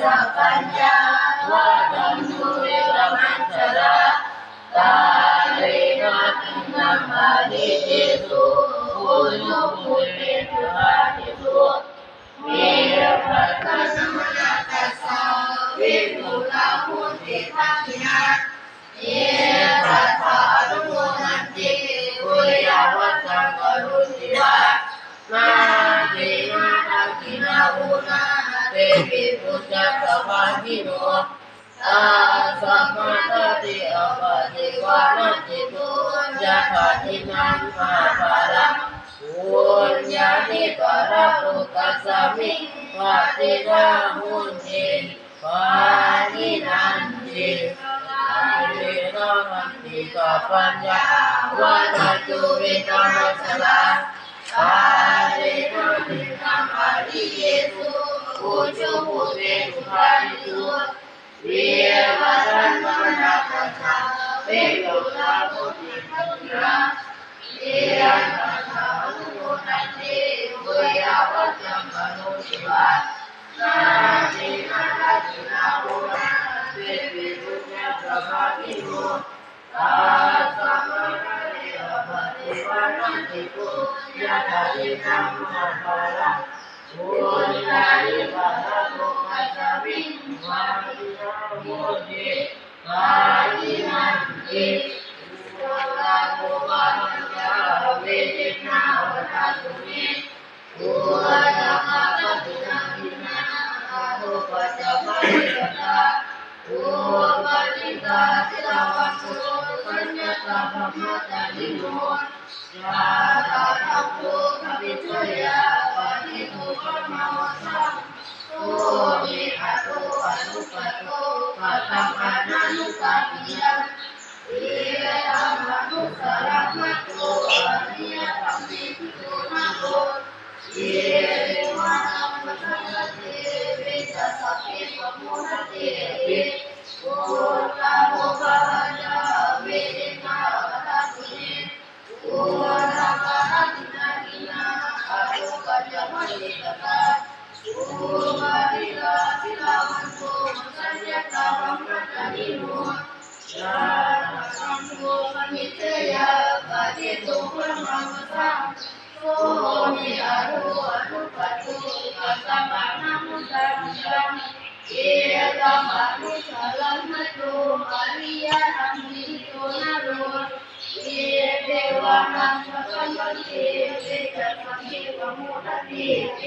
สัพพัญญาวัฏันตุเวรมัญชราตาเรนะตินัมมานิเตสุปุญโญปุเรสุราติสุเมปัสสะสมณตัสสะวิปุลาภุติทักขินะเยสัทธาอนุโมทันติปุญญาวัจจังกรุสิวะนาเตนะทักขินาอุนาเตปิปุจจสัพพันธิโนอาสัมมาทัตติอปะติวานันติตุยะถาทินังมาภารังปุญญาณิปะระปุกัสสมิปะติระหุนติปานินันติเวนะหันติสัพพัญญาวัฏันตุเวรมัญชราตาเรนะตินัมมานิเยสุปุญโญปุเรสุภานิสุเววัฏันตมนาคัสสะเวปุลาภุติทักขินะเยสัทธาอนุโมทันติปุญญาวัจจังกรุสิวะนาเตนะทักขินาอุนาเตปิปุจจสัพพันธิโนอาสัมมาทัตติอปะติวานันติตุยะถาทินังมาภารังปุญญาณิปะระปุกัสสมิปะติระหุนติปานินันติปุญญาโภวะมัญญาเวทินาวัฏฏตุเมปุญญาภาตินาทินาอาโภปัจจมัยตาปุปะติตาสิลาวัตถุปัญญาตาภมตานิโนยาตาทัพโพควิจยาปะนิโนปะมาวสังโตมิอัตโตอนุปัตโตปัตตังอนันุปาติยังเอตัมมนุสสารมัตโตอริยธรรมิปิโตนะโตเยวะนัมมะทัสเตเวจัสสะเปปะโมนะเตเวโอตาโมปะหัญญาเวเดนะวัฏฏตุเนโอนาคานาตินาตินาอาโตปัจจมัยตตาโอปะติลาสิลาวันโตสัญญาตาภมตานิโนยาสัมโพปนิเตยะปะติโตปะมาวสังโสมิอาโรอนุปัตโตปัสสะปะนะมุตตะมิยังเอตัมมะนุสารัมมะโตอริยธรรมิโตนะโรเยเทวานังสัพพันเตเวจัสสะเมปะโมนะเตเว